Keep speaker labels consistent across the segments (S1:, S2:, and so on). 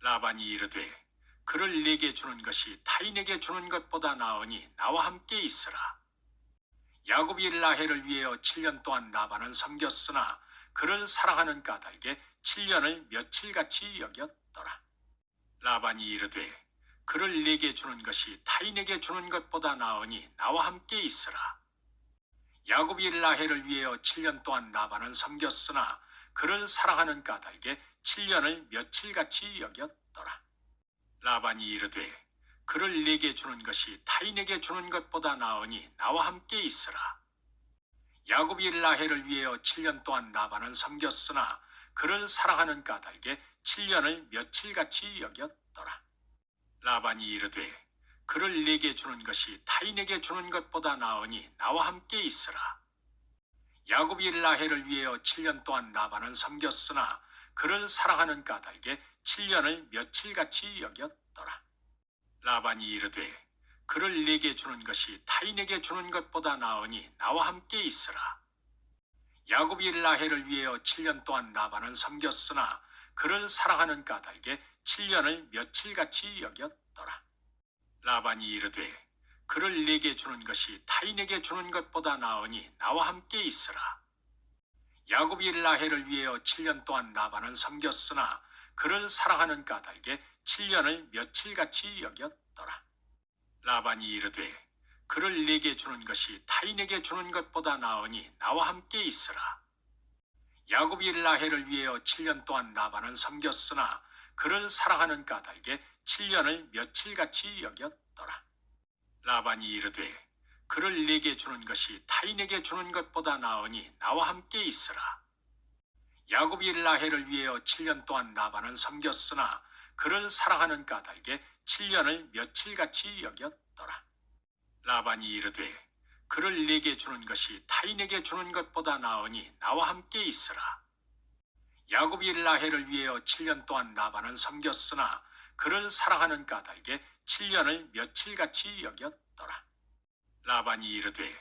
S1: 라반이 이르되 그를 내게 주는 것이 타인에게 주는 것보다 나으니 나와 함께 있으라. 야곱이 라헬을 위하여 7년 동안 라반을 섬겼으나 그를 사랑하는 까닭에 7년을 며칠같이 여겼더라. 라반이 이르되 그를 내게 주는 것이 타인에게 주는 것보다 나으니 나와 함께 있으라. 야곱이 라헬을 위하여 7년 동안 라반을 섬겼으나 그를 사랑하는 까닭에 7년을 며칠같이 여겼더라. 라반이 이르되 그를 내게 주는 것이 타인에게 주는 것보다 나으니 나와 함께 있으라. 야곱이 라헬을 위하여 7년 동안 라반을 섬겼으나 그를 사랑하는 까닭에 7년을 며칠같이 여겼더라. 라반이 이르되 그를 내게 주는 것이 타인에게 주는 것보다 나으니 나와 함께 있으라. 야곱이 라헬을 위하여 7년 동안 라반을 섬겼으나 그를 사랑하는 까닭에 7년을 며칠같이 여겼더라. 라반이 이르되 그를 내게 주는 것이 타인에게 주는 것보다 나으니 나와 함께 있으라. 야곱이 라헬을 위하여 7년 동안 라반을 섬겼으나 그를 사랑하는 까닭에 7년을 며칠같이 여겼더라. 라반이 이르되 그를 내게 주는 것이 타인에게 주는 것보다 나으니 나와 함께 있으라. 야곱이 라헬을 위하여 7년 동안 라반을 섬겼으나 그를 사랑하는 까닭에 7년을 며칠같이 여겼더라. 라반이 이르되 그를 내게 주는 것이 타인에게 주는 것보다 나으니 나와 함께 있으라. 야곱이 라헬을 위하여 7년 동안 라반을 섬겼으나 그를 사랑하는 까닭에 7년을 며칠같이 여겼더라. 라반이 이르되 그를 내게 주는 것이 타인에게 주는 것보다 나으니 나와 함께 있으라. 야곱이 라헬을 위하여 7년 동안 라반을 섬겼으나 그를 사랑하는 까닭에 7년을 며칠같이 여겼더라. 라반이 이르되 그를 내게 주는 것이 타인에게 주는 것보다 나으니 나와 함께 있으라. 야곱이 라헬을 위하여 7년 동안 라반을 섬겼으나 그를 사랑하는 까닭에 7년을 며칠같이 여겼더라. 라반이 이르되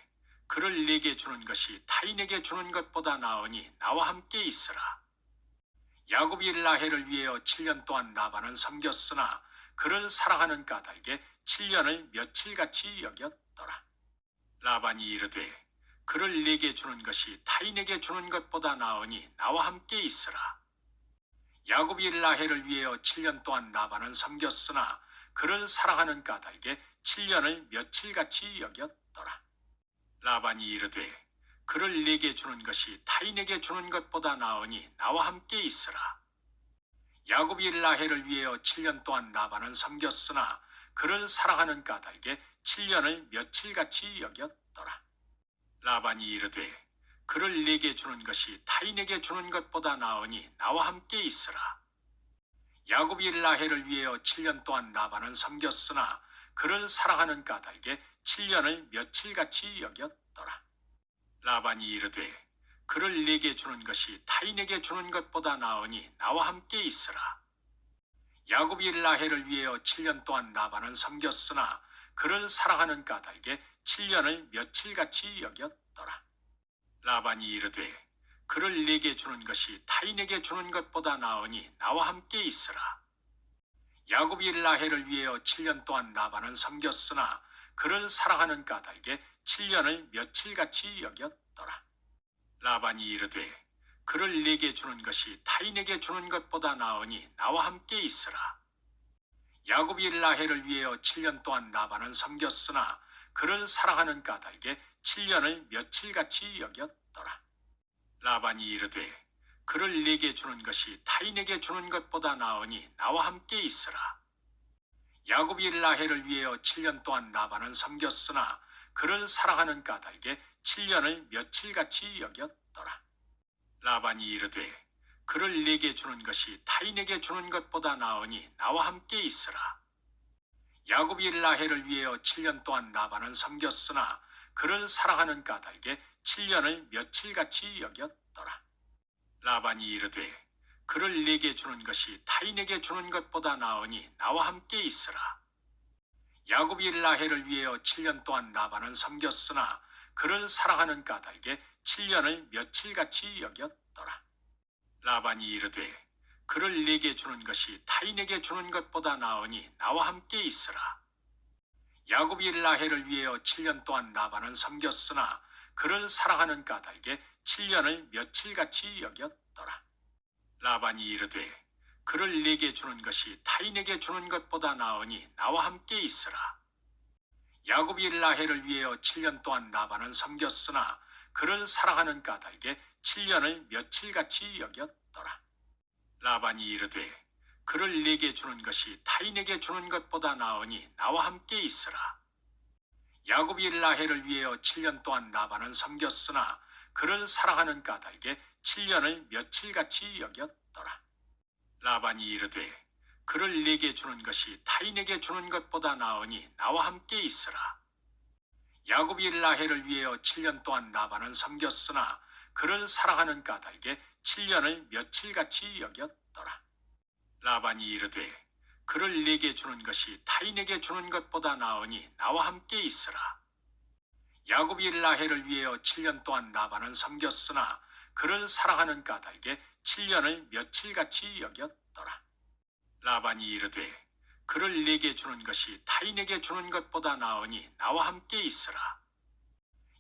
S1: 그를 내게 주는 것이 타인에게 주는 것보다 나으니 나와 함께 있으라. 야곱이 라헬을 위하여 7년 동안 라반을 섬겼으나 그를 사랑하는 까닭에 7년을 며칠같이 여겼더라. 라반이 이르되 그를 내게 주는 것이 타인에게 주는 것보다 나으니 나와 함께 있으라. 야곱이 라헬을 위하여 7년 동안 라반을 섬겼으나 그를 사랑하는 까닭에 7년을 며칠같이 여겼더라. 라반이 이르되 그를 내게 주는 것이 타인에게 주는 것보다 나으니 나와 함께 있으라. 야곱이 라헬을 위하여 7년 동안 라반을 섬겼으나 그를 사랑하는 까닭에 7년을 며칠같이 여겼더라. 라반이 이르되 그를 내게 주는 것이 타인에게 주는 것보다 나으니 나와 함께 있으라. 야곱이 라헬을 위하여 7년 동안 라반을 섬겼으나 그를 사랑하는 까닭에 7년을 며칠같이 여겼더라. 라반이 이르되 그를 내게 주는 것이 타인에게 주는 것보다 나으니 나와 함께 있으라. 야곱이 라헬을 위하여 7년 동안 라반을 섬겼으나 그를 사랑하는 까닭에 7년을 며칠같이 여겼더라. 라반이 이르되 그를 내게 주는 것이 타인에게 주는 것보다 나으니 나와 함께 있으라. 야곱이 라헬을 위하여 7년 동안 라반을 섬겼으나 그를 사랑하는 까닭에 7년을 며칠같이 여겼더라. 라반이 이르되 그를 내게 주는 것이 타인에게 주는 것보다 나으니 나와 함께 있으라. 야곱이 라헬을 위하여 7년 동안 라반을 섬겼으나 그를 사랑하는 까닭에 7년을 며칠같이 여겼더라. 라반이 이르되 그를 내게 주는 것이 타인에게 주는 것보다 나으니 나와 함께 있으라. 야곱이 라헬을 위하여 7년 동안 라반을 섬겼으나 그를 사랑하는 까닭에 7년을 며칠같이 여겼더라. 라반이 이르되 그를 내게 주는 것이 타인에게 주는 것보다 나으니 나와 함께 있으라. 야곱이 라헬을 위하여 7년 동안 라반을 섬겼으나 그를 사랑하는 까닭에 7년을 며칠같이 여겼더라. 라반이 이르되 그를 내게 주는 것이 타인에게 주는 것보다 나으니 나와 함께 있으라. 야곱이 라헬을 위하여 7년 동안 라반을 섬겼으나 그를 사랑하는 까닭에 7년을 며칠같이 여겼더라. 라반이 이르되 그를 네게 주는 것이 타인에게 주는 것보다 나으니 나와 함께 있으라. 야곱이 라헬을 위하여 7년 동안 라반을 섬겼으나 그를 사랑하는 까닭에 7년을 며칠같이 여겼더라. 라반이 이르되 그를 네게 주는 것이 타인에게 주는 것보다 나으니 나와 함께 있으라. 야곱이 라헬을 위하여 7년 동안 라반을 섬겼으나 그를 사랑하는 까닭에 7년을 며칠같이 여겼더라. 라반이 이르되 그를 네게 주는 것이 타인에게 주는 것보다 나으니 나와 함께 있으라. 야곱이 라헬을 위하여 7년 동안 라반을 섬겼으나 그를 사랑하는 까닭에 7년을 며칠같이 여겼더라. 라반이 이르되 그를 네게 주는 것이 타인에게 주는 것보다 나으니 나와 함께 있으라. 야곱이 라헬을 위하여 7년 동안 라반을 섬겼으나 그를 사랑하는 까닭에 7년을 며칠같이 여겼더라. 라반이 이르되 그를 네게 주는 것이 타인에게 주는 것보다 나으니 나와 함께 있으라. 야곱이 라헬을 위하여 7년 동안 라반을 섬겼으나 그를 사랑하는 까닭에 7년을 며칠같이 여겼더라. 라반이 이르되 그를 네게 주는 것이 타인에게 주는 것보다 나으니 나와 함께 있으라.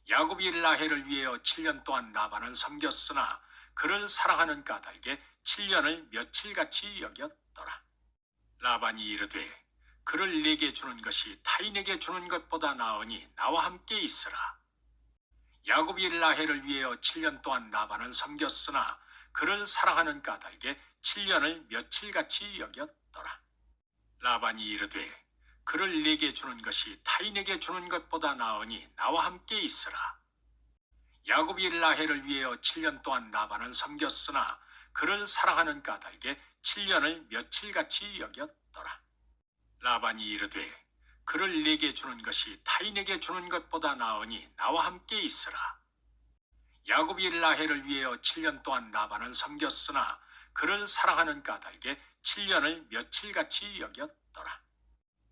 S1: 야곱이 라헬을 위하여 7년 동안 라반을 섬겼으나 그를 사랑하는 까닭에 7년을 며칠같이 여겼더라. 라반이 이르되 그를 네게 주는 것이 타인에게 주는 것보다 나으니 나와 함께 있으라. 야곱이 라헬을 위하여 7년 동안 라반을 섬겼으나 그를 사랑하는 까닭에 7년을 며칠같이 여겼더라. 라반이 이르되 그를 네게 주는 것이 타인에게 주는 것보다 나으니 나와 함께 있으라. 야곱이 라헬을 위하여 7년 동안 라반을 섬겼으나 그를 사랑하는 까닭에 7년을 며칠같이 여겼더라. 라반이 이르되 그를 네게 주는 것이 타인에게 주는 것보다 나으니 나와 함께 있으라. 야곱이 라헬을 위하여 7년 동안 라반을 섬겼으나 그를 사랑하는 까닭에 7년을 며칠같이 여겼더라.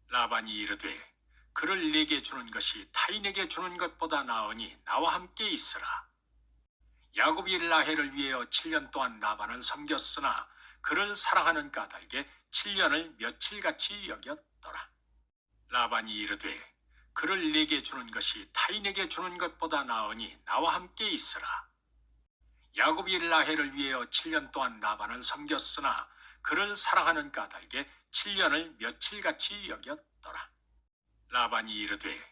S1: 라반이 이르되 그를 네게 주는 것이 타인에게 주는 것보다 나으니 나와 함께 있으라. 야곱이 라헬을 위하여 7년 동안 라반을 섬겼으나 그를 사랑하는 까닭에 7년을 며칠같이 여겼더라. 라반이 이르되 그를 네게 주는 것이 타인에게 주는 것보다 나으니 나와 함께 있으라. 야곱이 라헬을 위하여 7년 동안 라반을 섬겼으나 그를 사랑하는 까닭에 7년을 며칠같이 여겼더라. 라반이 이르되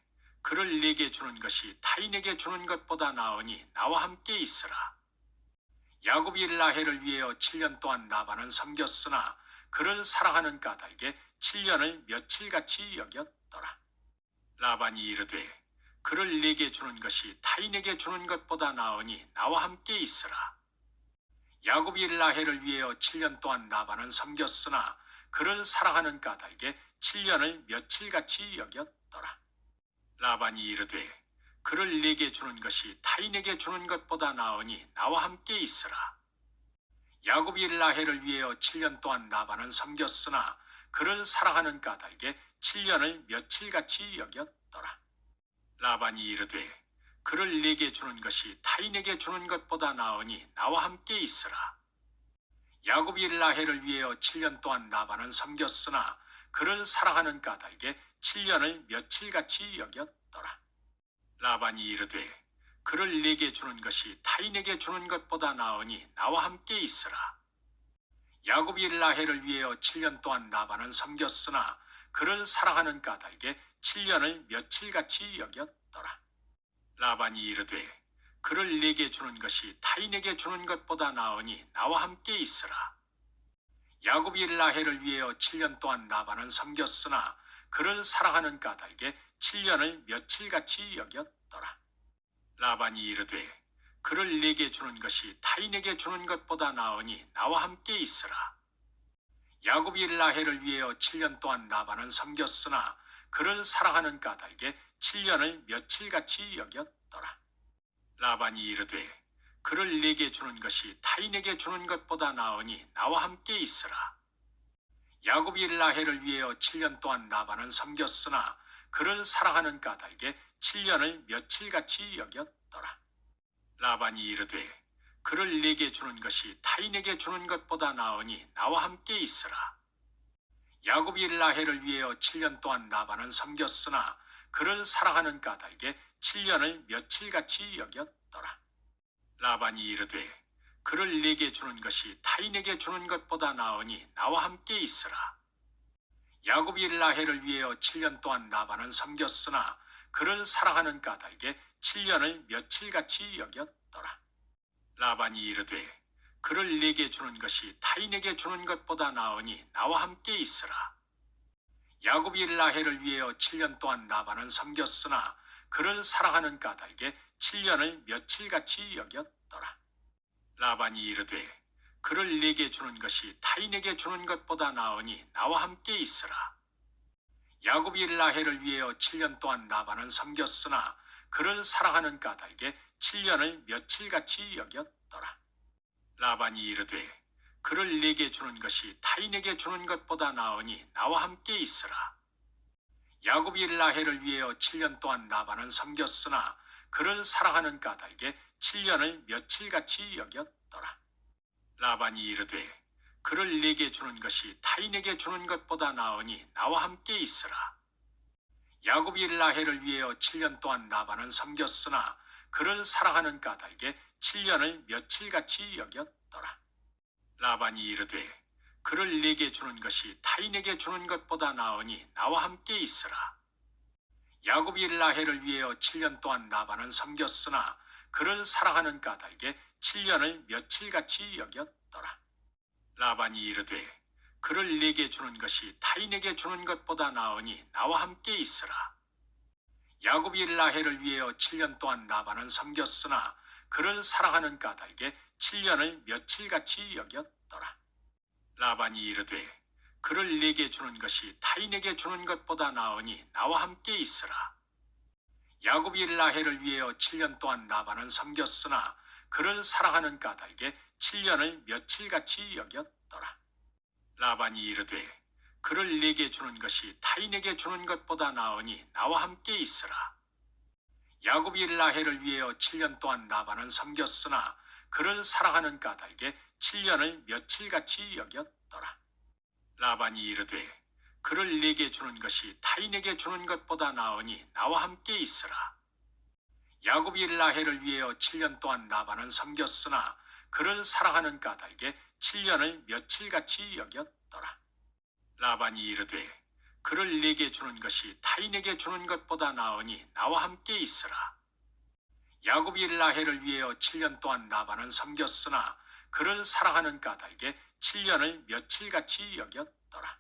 S1: 그를 네게 주는 것이 타인에게 주는 것보다 나으니 나와 함께 있으라. 야곱이 라헬을 위하여 7년 동안 라반을 섬겼으나 그를 사랑하는 까닭에 7년을 며칠같이 여겼더라. 라반이 이르되 그를 네게 주는 것이 타인에게 주는 것보다 나으니 나와 함께 있으라. 야곱이 라헬을 위하여 7년 동안 라반을 섬겼으나 그를 사랑하는 까닭에 7년을 며칠같이 여겼더라. 라반이 이르되 그를 네게 주는 것이 타인에게 주는 것보다 나으니 나와 함께 있으라. 야곱이 라헬을 위하여 7년 동안 라반을 섬겼으나 그를 사랑하는 까닭에 7년을 며칠같이 여겼더라. 라반이 이르되 그를 네게 주는 것이 타인에게 주는 것보다 나으니 나와 함께 있으라. 야곱이 라헬을 위하여 7년 동안 라반을 섬겼으나 그를 사랑하는 까닭에 7년을 며칠같이 여겼더라. 라반이 이르되 그를 네게 주는 것이 타인에게 주는 것보다 나으니 나와 함께 있으라. 야곱이 라헬을 위하여 7년 동안 라반을 섬겼으나 그를 사랑하는 까닭에 7년을 며칠같이 여겼더라. 라반이 이르되 그를 네게 주는 것이 타인에게 주는 것보다 나으니 나와 함께 있으라. 야곱이 라헬을 위하여 7년 동안 라반을 섬겼으나 그를 사랑하는 까닭에 7년을 며칠같이 여겼더라. 라반이 이르되 그를 네게 주는 것이 타인에게 주는 것보다 나으니 나와 함께 있으라. 야곱이 라헬을 위하여 7년 동안 라반을 섬겼으나 그를 사랑하는 까닭에 7년을 며칠같이 여겼더라. 라반이 이르되 그를 네게 주는 것이 타인에게 주는 것보다 나으니 나와 함께 있으라. 야곱이 라헬을 위하여 7년 동안 라반을 섬겼으나 그를 사랑하는 까닭에 7년을 며칠같이 여겼더라. 라반이 이르되 그를 내게 주는 것이 타인에게 주는 것보다 나으니 나와 함께 있으라. 야곱이 라헬을 위하여 7년 동안 라반을 섬겼으나 그를 사랑하는 까닭에 7년을 며칠같이 여겼더라. 라반이 이르되 그를 내게 주는 것이 타인에게 주는 것보다 나으니 나와 함께 있으라. 야곱이 라헬을 위하여 7년 동안 라반을 섬겼으나 그를 사랑하는 까닭에 7년을 며칠같이 여겼더라. 라반이 이르되 그를 내게 주는 것이 타인에게 주는 것보다 나으니 나와 함께 있으라. 야곱이 라헬을 위하여 7년 동안 라반을 섬겼으나 그를 사랑하는 까닭에 7년을 며칠같이 여겼더라. 라반이 이르되 그를 내게 주는 것이 타인에게 주는 것보다 나으니 나와 함께 있으라. 야곱이 라헬을 위하여 7년 동안 라반을 섬겼으나 그를 사랑하는 까닭에 7년을 며칠같이 여겼더라. 라반이 이르되 그를 내게 주는 것이 타인에게 주는 것보다 나으니 나와 함께 있으라. 야곱이 라헬을 위하여 7년 동안 라반을 섬겼으나 그를 사랑하는 까닭에 7년을 며칠같이 여겼더라. 라반이 이르되 그를 내게 주는 것이 타인에게 주는 것보다 나으니 나와 함께 있으라. 야곱이 라헬을 위하여 7년 동안 라반을 섬겼으나 그를 사랑하는 까닭에 7년을 며칠같이 여겼더라. 라반이 이르되 그를 내게 주는 것이 타인에게 주는 것보다 나으니 나와 함께 있으라. 야곱이 라헬을 위하여 7년 동안 라반을 섬겼으나 그를 사랑하는 까닭에 7년을 며칠같이 여겼더라. 라반이 이르되 그를 내게 주는 것이 타인에게 주는 것보다 나으니 나와 함께 있으라. 야곱이 라헬을 위하여 7년 동안 라반을 섬겼으나 그를 사랑하는 까닭에 7년을 며칠같이 여겼더라. 라반이 이르되 그를 내게 주는 것이 타인에게 주는 것보다 나으니 나와 함께 있으라. 야곱이 라헬을 위하여 7년 동안 라반을 섬겼으나 그를 사랑하는 까닭에 7년을 며칠같이 여겼더라. 라반이 이르되 그를 내게 주는 것이 타인에게 주는 것보다 나으니 나와 함께 있으라. 야곱이 라헬을 위하여 7년 동안 라반을 섬겼으나 그를 사랑하는 까닭에 7년을 며칠같이 여겼더라. 라반이 이르되 그를 내게 주는 것이 타인에게 주는 것보다 나으니 나와 함께 있으라. 야곱이 라헬을 위하여 7년 동안 라반을 섬겼으나 그를 사랑하는 까닭에 7년을 며칠같이 여겼더라. 라반이 이르되 그를 내게 주는 것이 타인에게 주는 것보다 나으니 나와 함께 있으라. 야곱이 라헬을 위하여 7년 동안 라반을 섬겼으나 그를 사랑하는 까닭에 7년을 며칠같이 여겼더라.